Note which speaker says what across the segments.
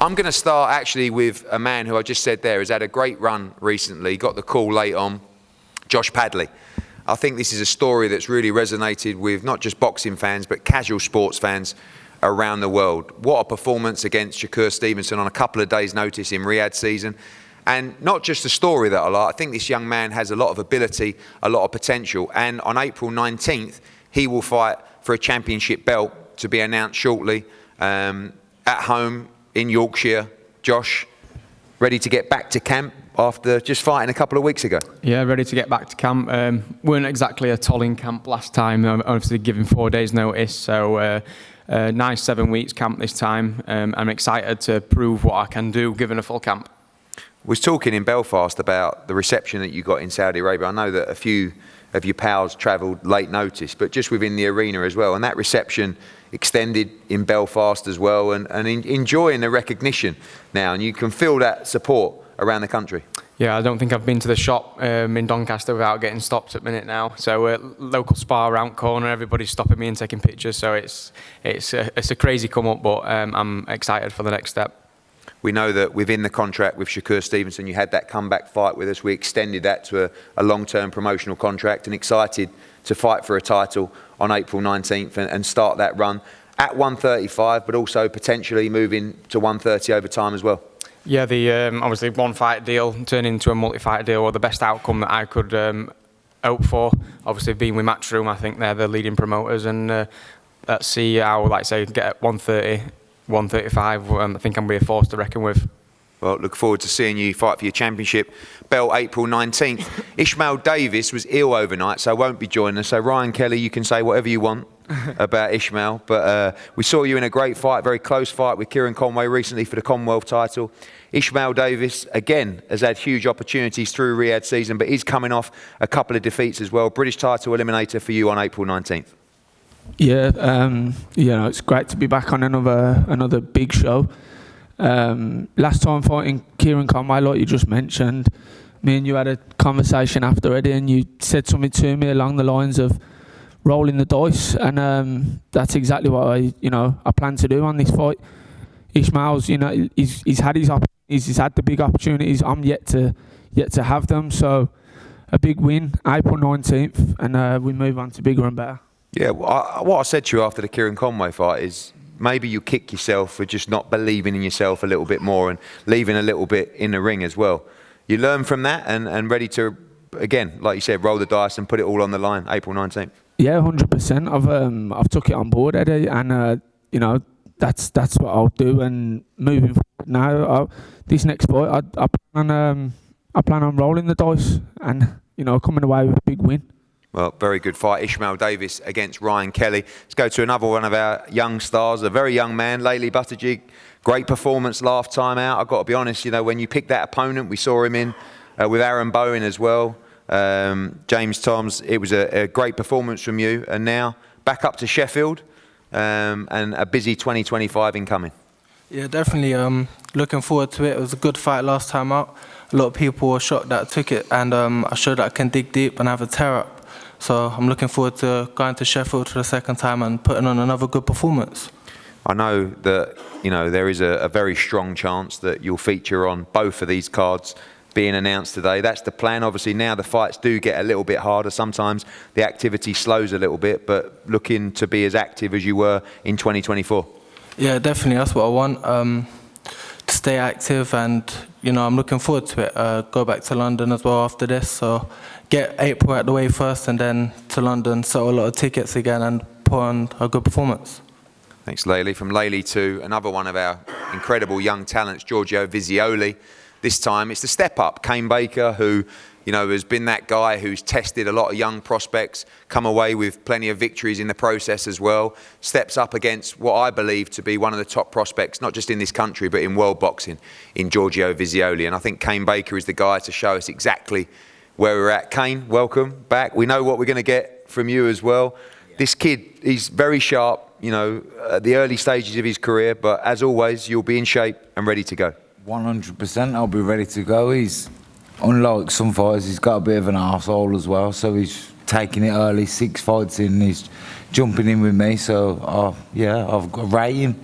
Speaker 1: I'm going to start actually with a man who I just said there has had a great run recently, got the call late on, Josh Padley. I think this is a story that's really resonated with not just boxing fans, but casual sports fans around the world. What a performance against Shakur Stevenson on a couple of days' notice in Riyadh season. And not just the story that I like, I think this young man has a lot of ability, a lot of potential. And on April 19th, he will fight for a championship belt to be announced shortly at home in Yorkshire. Josh, ready to get back to camp after just fighting a couple of weeks ago?
Speaker 2: Yeah, ready to get back to camp. Weren't exactly a tolling camp last time, obviously given 4 days notice, so nice 7 weeks camp this time. I'm excited to prove what I can do given a full camp.
Speaker 1: We was talking in Belfast about the reception that you got in Saudi Arabia. I know that a few of your pals travelled late notice, but just within the arena as well, and that reception extended in Belfast as well, and enjoying the recognition now, and you can feel that support around the country.
Speaker 2: Yeah, I don't think I've been to the shop in Doncaster without getting stopped at minute now. So local spa around corner, everybody's stopping me and taking pictures. So it's a crazy come up, but I'm excited for the next step.
Speaker 1: We know that within the contract with Shakur Stevenson, you had that comeback fight with us. We extended that to a long-term promotional contract, and excited to fight for a title on April 19th and start that run at 135, but also potentially moving to 130 over time as well.
Speaker 2: Yeah, the obviously one fight deal turned into a multi-fight deal, or the best outcome that I could hope for. Obviously, being with Matchroom, I think they're the leading promoters, and let's see how, like I say, get at 130, 135. I think I'm going to be a force to reckon with.
Speaker 1: Well, look forward to seeing you fight for your championship belt April 19th. Ishmael Davis was ill overnight, so won't be joining us. So Ryan Kelly, you can say whatever you want about Ishmael, but we saw you in a great fight, very close fight with Kieran Conway recently for the Commonwealth title. Ishmael Davis, again, has had huge opportunities through Riyadh season, but he's coming off a couple of defeats as well. British title eliminator for you on April 19th.
Speaker 3: Yeah, it's great to be back on another big show. Last time fighting Kieran Conway, like you just mentioned, me and you had a conversation after, Eddie, and you said something to me along the lines of rolling the dice, and that's exactly what I plan to do on this fight. Ishmael's, he's had his opportunities, he's had the big opportunities. I'm yet to have them. So a big win, April 19th, and we move on to bigger and better.
Speaker 1: Yeah, what I said to you after the Kieran Conway fight is maybe you kick yourself for just not believing in yourself a little bit more and leaving a little bit in the ring as well. You learn from that and ready to, again, like you said, roll the dice and put it all on the line, April 19th.
Speaker 3: Yeah, 100%. I've took it on board, Eddie, and that's what I'll do. And moving forward now, this next fight, I plan on rolling the dice and coming away with a big win.
Speaker 1: Well, very good fight. Ishmael Davis against Ryan Kelly. Let's go to another one of our young stars, a very young man, Laley Buttigieg. Great performance last time out. I've got to be honest, when you pick that opponent, we saw him in with Aaron Bowen as well. James Toms, it was a great performance from you. And now back up to Sheffield and a busy 2025 incoming.
Speaker 4: Yeah, definitely. Looking forward to it. It was a good fight last time out. A lot of people were shocked that I took it, and I showed that I can dig deep and have a tear up. So I'm looking forward to going to Sheffield for the second time and putting on another good performance.
Speaker 1: I know that there is a very strong chance that you'll feature on both of these cards being announced today. That's the plan. Obviously now the fights do get a little bit harder. Sometimes the activity slows a little bit, but looking to be as active as you were in 2024. Yeah,
Speaker 4: definitely. That's what I want. To stay active, and I'm looking forward to it. Go back to London as well after this, so get April out the way first, and then to London, sell a lot of tickets again, and put on a good performance.
Speaker 1: Thanks, Laley. From Laley to another one of our incredible young talents, Giorgio Visioli. This time it's the step up, Kane Baker, who has been that guy who's tested a lot of young prospects, come away with plenty of victories in the process as well. Steps up against what I believe to be one of the top prospects, not just in this country, but in world boxing, in Giorgio Visioli. And I think Kane Baker is the guy to show us exactly where we're at. Kane, welcome back. We know what we're going to get from you as well. Yeah. This kid, he's very sharp, at the early stages of his career, but as always, you'll be in shape and ready to go.
Speaker 5: 100%, I'll be ready to go. He's, unlike some fighters, he's got a bit of an arsehole as well, so he's taking it early, 6 fights in, he's jumping in with me, so yeah, I've got to rate him.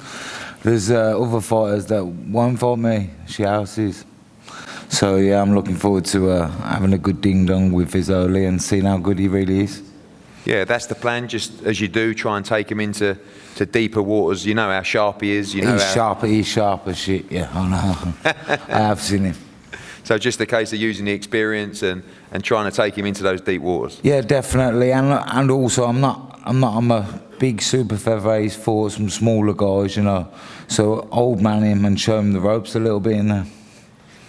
Speaker 5: There's other fighters that won't fight me, houses. So yeah, I'm looking forward to having a good ding-dong with Vizoli and seeing how good he really is.
Speaker 1: Yeah, that's the plan. Just as you do, try and take him into deeper waters. You know how sharp he is. You know
Speaker 5: He's sharp as shit. Yeah, I know. I have seen him.
Speaker 1: So just a case of using the experience and trying to take him into those deep waters.
Speaker 5: Yeah, definitely. And also, I'm a big super featherweight. He's fought some smaller guys, you know. So old man him and show him the ropes a little bit in there.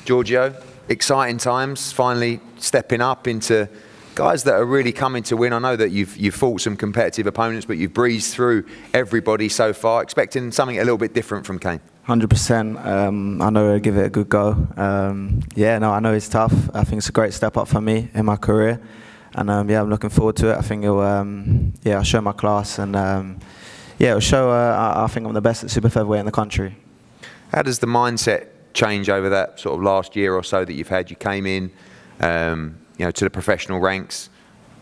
Speaker 1: Giorgio, exciting times. Finally stepping up into guys that are really coming to win. I know that you've fought some competitive opponents, but you've breezed through everybody so far. Expecting something a little bit different from Kane.
Speaker 6: 100%. I know I'll give it a good go. I know it's tough. I think it's a great step up for me in my career. And I'm looking forward to it. I think I'll show my class. And it'll show I think I'm the best at super featherweight in the country.
Speaker 1: How does the mindset change over that sort of last year or so that you've had? You came in, to the professional ranks.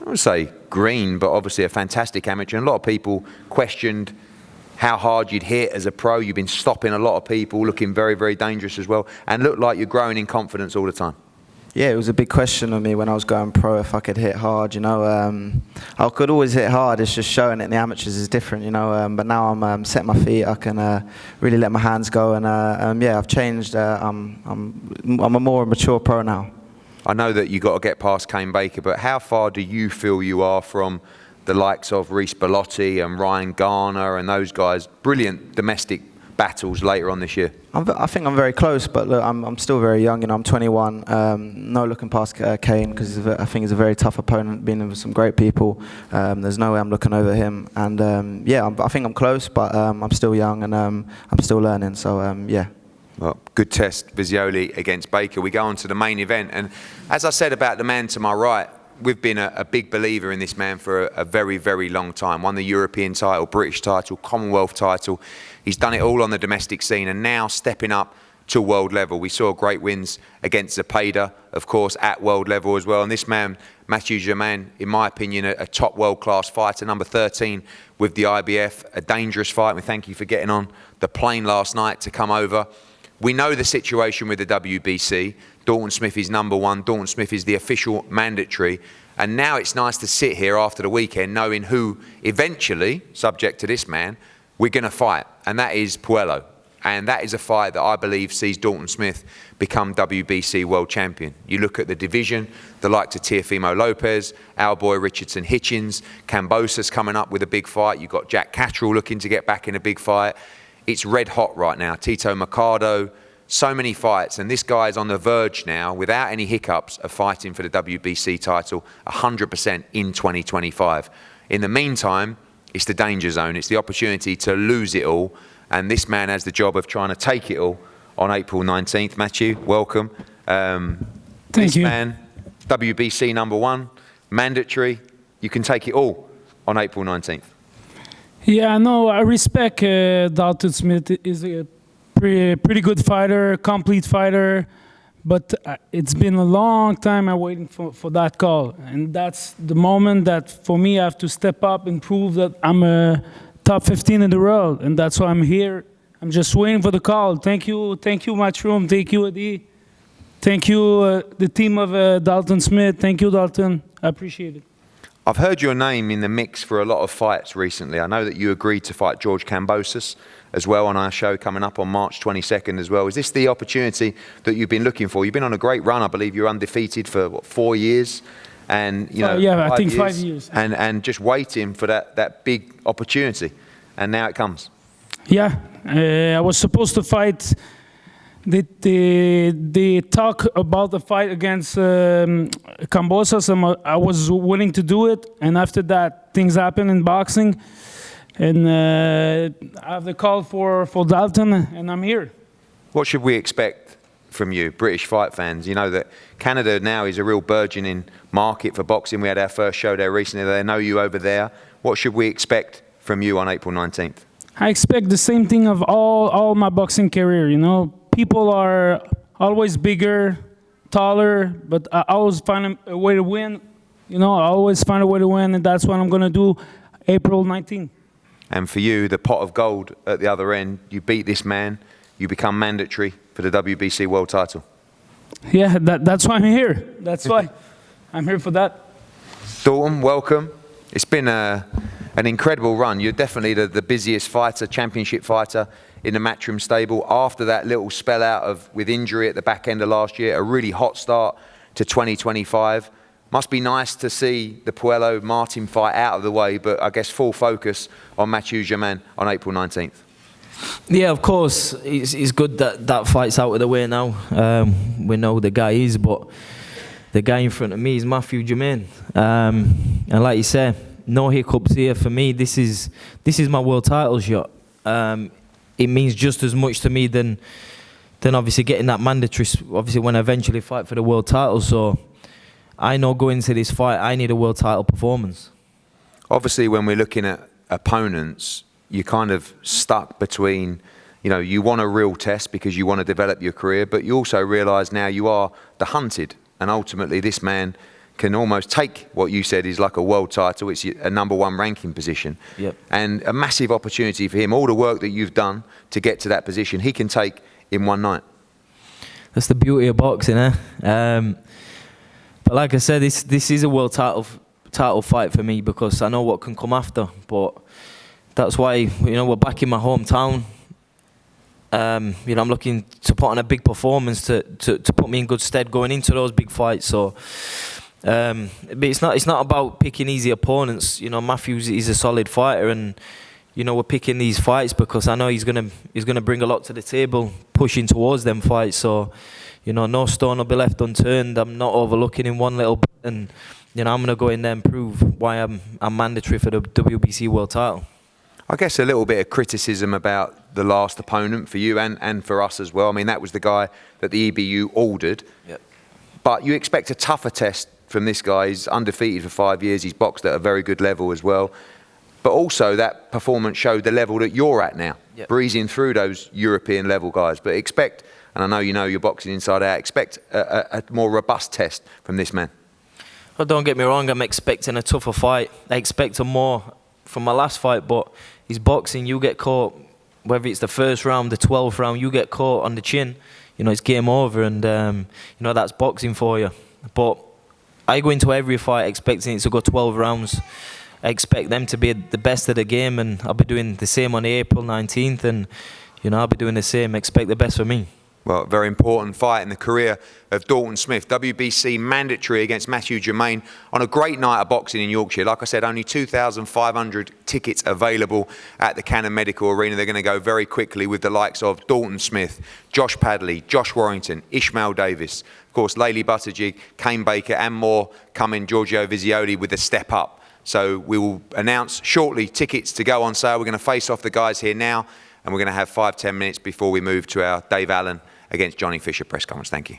Speaker 1: I would say green, but obviously a fantastic amateur. And a lot of people questioned how hard you'd hit as a pro. You've been stopping a lot of people, looking very, very dangerous as well, and looked like you're growing in confidence all the time. Yeah,
Speaker 6: it was a big question on me when I was going pro if I could hit hard, I could always hit hard, it's just showing it in the amateurs is different, but now I'm setting my feet, I can really let my hands go, and I've changed, I'm a more mature pro now.
Speaker 1: I know that you got to get past Kane Baker, but how far do you feel you are from the likes of Reece Bellotti and Ryan Garner and those guys? Brilliant domestic battles later on this year.
Speaker 6: I think I'm very close, but look, I'm still very young. I'm 21. No looking past Kane because I think he's a very tough opponent, been with some great people. There's no way I'm looking over him. And I think I'm close, but I'm still young and I'm still learning. So
Speaker 1: Well, good test, Vizoli against Baker. We go on to the main event, and as I said about the man to my right, we've been a big believer in this man for a very, very long time. Won the European title, British title, Commonwealth title. He's done it all on the domestic scene and now stepping up to world level. We saw great wins against Zepeda, of course, at world level as well. And this man, Mathieu Germain, in my opinion, a top world-class fighter, number 13 with the IBF, a dangerous fight. We thank you for getting on the plane last night to come over. We know the situation with the WBC. Dalton Smith is number one. Dalton Smith is the official mandatory. And now it's nice to sit here after the weekend knowing who eventually, subject to this man, we're going to fight. And that is Puello. And that is a fight that I believe sees Dalton Smith become WBC world champion. You look at the division, the likes of Teofimo Lopez, our boy Richardson Hitchens, Kambosos coming up with a big fight. You've got Jack Catterall looking to get back in a big fight. It's red hot right now. Tito Mercado, so many fights. And this guy is on the verge now, without any hiccups, of fighting for the WBC title 100% in 2025. In the meantime, it's the danger zone. It's the opportunity to lose it all. And this man has the job of trying to take it all on April 19th. Mathieu, welcome.
Speaker 7: Thank you.
Speaker 1: Man, WBC number one, mandatory. You can take it all on April 19th.
Speaker 7: Yeah, no, I respect Dalton Smith. Is a pretty good fighter, complete fighter. But it's been a long time I'm waiting for that call. And that's the moment that, for me, I have to step up and prove that I'm a top 15 in the world. And that's why I'm here. I'm just waiting for the call. Thank you, Matchroom. Thank you, Eddie. Thank you, the team of Dalton Smith. Thank you, Dalton. I appreciate it.
Speaker 1: I've heard your name in the mix for a lot of fights recently. I know that you agreed to fight George Kambosos as well on our show coming up on March 22nd as well. Is this the opportunity that you've been looking for? You've been on a great run. I believe you're undefeated for, what, 4 years? And,
Speaker 7: I think 5 years.
Speaker 1: And just waiting for that big opportunity. And now it comes.
Speaker 7: Yeah, I was supposed to fight. They talk about the fight against Kambosos, and I was willing to do it. And after that, things happen in boxing. And I have the call for Dalton, and I'm here.
Speaker 1: What should we expect from you, British fight fans? You know that Canada now is a real burgeoning market for boxing. We had our first show there recently. They know you over there. What should we expect from you on April 19th?
Speaker 7: I expect the same thing of all my boxing career, People are always bigger, taller, but I always find a way to win. I always find a way to win, and that's what I'm going to do April 19th.
Speaker 1: And for you, the pot of gold at the other end, you beat this man, you become mandatory for the WBC world title.
Speaker 7: Yeah, that's why I'm here. That's why I'm here for that.
Speaker 1: Dalton, welcome. It's been an incredible run. You're definitely the busiest fighter, championship fighter in the Matchroom stable. After that little spell out with injury at the back end of last year, a really hot start to 2025. Must be nice to see the Puello-Martin fight out of the way, but I guess full focus on Mathieu Germain on April 19th.
Speaker 8: Yeah, of course, it's good that that fight's out of the way now. We know who the guy is, but the guy in front of me is Mathieu Germain. And like you say, no hiccups here for me. This is my world title shot. It means just as much to me than obviously getting that mandatory, obviously when I eventually fight for the world title. So I know going into this fight, I need a world title performance.
Speaker 1: Obviously, when we're looking at opponents, you're kind of stuck between, you want a real test because you want to develop your career, but you also realise now you are the hunted. And ultimately, this man can almost take what you said is like a world title. It's a #1 ranking position.
Speaker 8: Yep.
Speaker 1: And a massive opportunity for him. All the work that you've done to get to that position, he can take in one night.
Speaker 8: That's the beauty of boxing, eh? But like I said, this is a world title fight for me because I know what can come after. But that's why, we're back in my hometown. I'm looking to put on a big performance to put me in good stead going into those big fights. So, but it's not about picking easy opponents. Mathieu is a solid fighter, and we're picking these fights because I know he's gonna bring a lot to the table, pushing towards them fights. So, no stone will be left unturned. I'm not overlooking him one little bit, and I'm gonna go in there and prove why I'm mandatory for the WBC world title.
Speaker 1: I guess a little bit of criticism about the last opponent for you and for us as well. I mean, that was the guy that the EBU ordered.
Speaker 8: Yep.
Speaker 1: But you expect a tougher test from this guy. He's undefeated for 5 years. He's boxed at a very good level as well. But also that performance showed the level that you're at now,
Speaker 8: Yep.
Speaker 1: breezing through those European level guys. But expect, and I know you're boxing inside out, expect a more robust test from this man.
Speaker 8: Well, don't get me wrong, I'm expecting a tougher fight. I expect a more from my last fight, but he's boxing. You get caught, whether it's the first round, the 12th round, you get caught on the chin. It's game over, and that's boxing for you. But I go into every fight expecting it to go 12 rounds. I expect them to be the best of the game, and I'll be doing the same on April 19th, and I'll be doing the same. Expect the best for me.
Speaker 1: Well, very important fight in the career of Dalton Smith. WBC mandatory against Mathieu Germain on a great night of boxing in Yorkshire. Like I said, only 2,500 tickets available at the Cannon Medical Arena. They're going to go very quickly with the likes of Dalton Smith, Josh Padley, Josh Warrington, Ishmael Davis, of course, Layli Buttigieg, Kane Baker, and more coming, Giorgio Vizioli with a step up. So we will announce shortly tickets to go on sale. We're going to face off the guys here now, and we're going to have 5-10 minutes before we move to our Dave Allen against Johnny Fisher press conference. Thank you.